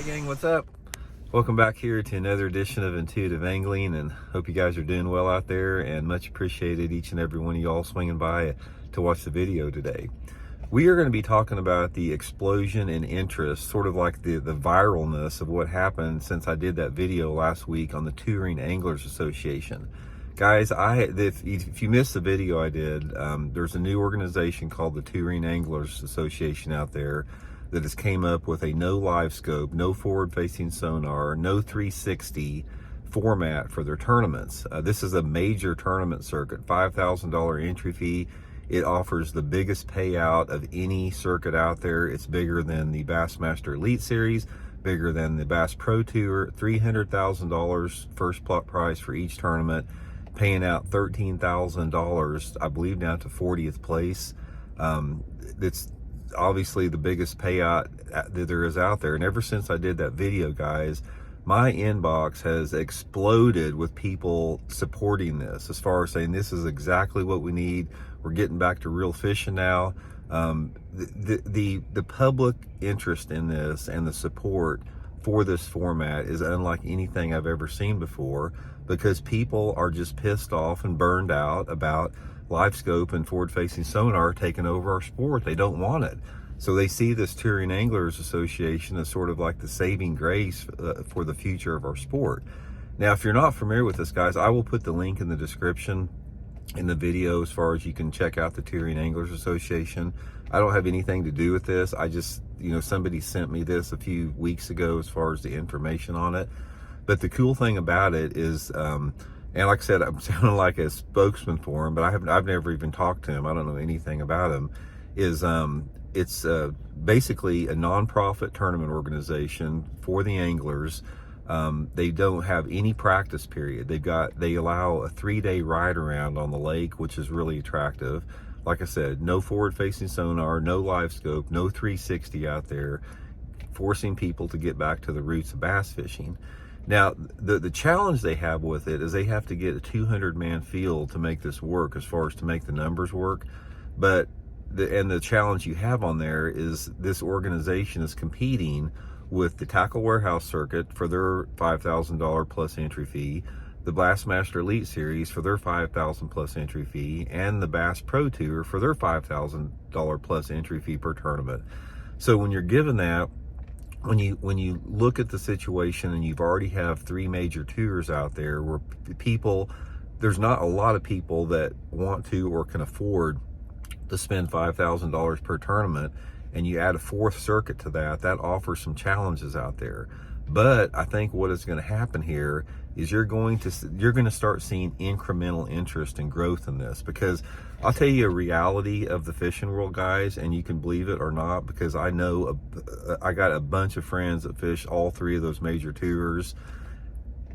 Hey gang, what's up? Welcome back here to another edition of Intuitive Angling, and hope you guys are doing well out there, and much appreciated each and every one of y'all swinging by to watch the video today. We are going to be talking about the explosion in interest, sort of like the viralness of what happened since I did that video last week on the Touring Anglers Association. Guys, if you missed the video I did, there's a new organization called the Touring Anglers Association out there that has came up with a no live scope, no forward-facing sonar, no 360 format for their tournaments. This is a major tournament circuit, $5,000 entry fee. It offers the biggest payout of any circuit out there. It's bigger than the Bassmaster Elite Series, bigger than the Bass Pro Tour, $300,000 first plot prize for each tournament, paying out $13,000, I believe, down to 40th place. It's obviously the biggest payout that there is out there. And ever since I did that video, guys, my inbox has exploded with people supporting this, as far as saying this is exactly what we need. We're getting back to real fishing now. The public interest in this and the support for this format is unlike anything I've ever seen before, because people are just pissed off and burned out about live scope and forward-facing sonar taking over our sport. They don't want it. So they see this Touring Anglers Association as sort of like the saving grace for the future of our sport. Now, if you're not familiar with this, guys, I will put the link in the description in the video as far as you can check out the Touring Anglers Association. I don't have anything to do with this. I just, somebody sent me this a few weeks ago as far as the information on it. But the cool thing about it is, and like I said, I'm sounding like a spokesman for him, but I've never even talked to him. I don't know anything about him. It's basically a nonprofit tournament organization for the anglers. They don't have any practice period. They allow a 3-day ride around on the lake, which is really attractive. Like I said, no forward-facing sonar, no live scope, no 360 out there, forcing people to get back to the roots of bass fishing. Now, the challenge they have with it is they have to get a 200-man field to make this work, as far as to make the numbers work. But the challenge you have on there is this organization is competing with the Tackle Warehouse Circuit for their $5,000 plus entry fee, the Bassmaster Elite Series for their $5,000 plus entry fee, and the Bass Pro Tour for their $5,000 plus entry fee per tournament. So when you're given that, when you look at the situation and you've already have 3 major tours out there where there's not a lot of people that want to or can afford to spend $5,000 per tournament, and you add a 4th circuit to that offers some challenges out there. But I think what is going to happen here is you're going to start seeing incremental interest and growth in this, because I'll tell you a reality of the fishing world, guys, and you can believe it or not, because I know I got a bunch of friends that fish all 3 of those major tours.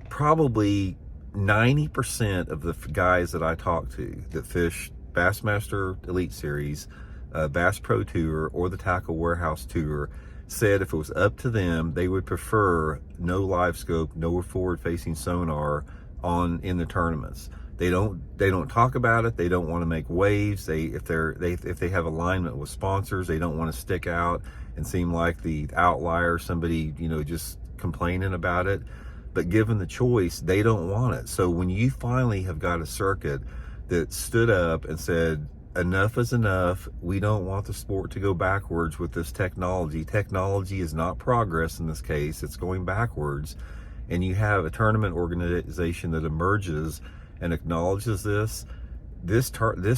Probably 90% of the guys that I talk to that fish Bassmaster Elite Series, Bass Pro Tour, or the Tackle Warehouse Tour said if it was up to them, they would prefer no live scope, no forward-facing sonar in the tournaments. They don't talk about it. They don't want to make waves. If they have alignment with sponsors, they don't want to stick out and seem like the outlier, somebody just complaining about it. But given the choice, they don't want it. So when you finally have got a circuit that stood up and said, enough is enough, we don't want the sport to go backwards with this technology. Technology is not progress in this case, it's going backwards. And you have a tournament organization that emerges and acknowledges this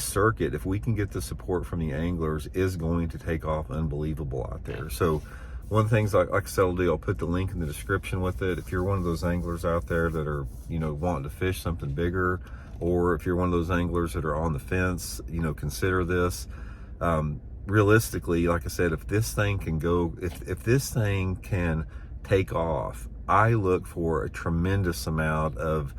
circuit, if we can get the support from the anglers, is going to take off unbelievable out there. So one of the things like I said I'll do, I'll put the link in the description with it. If you're one of those anglers out there that are wanting to fish something bigger, or if you're one of those anglers that are on the fence, consider this. Realistically, like I said, if this thing can go, if this thing can take off, I look for a tremendous amount of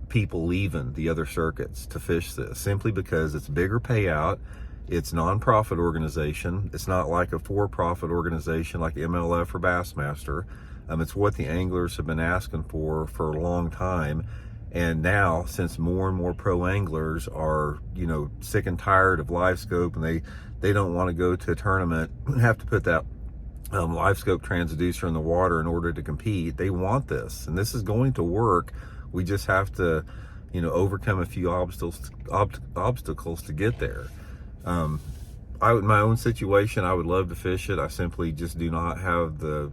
people leaving the other circuits to fish this, simply because it's bigger payout. It's non-profit organization. It's not like a for-profit organization like MLF or Bassmaster. It's what the anglers have been asking for a long time. And now, since more and more pro anglers are, sick and tired of live scope, and they don't want to go to a tournament and have to put that LiveScope transducer in the water in order to compete. They want this, and this is going to work. We just have to, overcome a few obstacles to get there. In my own situation, I would love to fish it. I simply just do not have the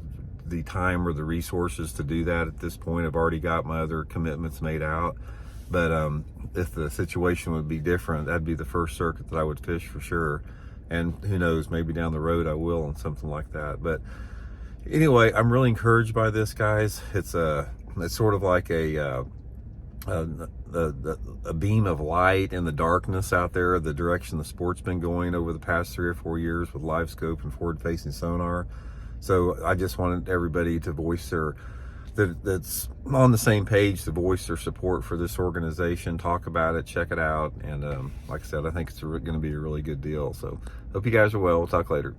time or the resources to do that at this point. I've already got my other commitments made out. But if the situation would be different, that'd be the first circuit that I would fish for sure. And who knows, maybe down the road I will on something like that. But anyway, I'm really encouraged by this, guys. It's sort of like a beam of light in the darkness out there, the direction the sport's been going over the past 3 or 4 years with LiveScope and forward-facing sonar. So I just wanted everybody to voice that's on the same page, to voice their support for this organization, talk about it, check it out. And like I said, I think it's going to be a really good deal. So hope you guys are well. We'll talk later.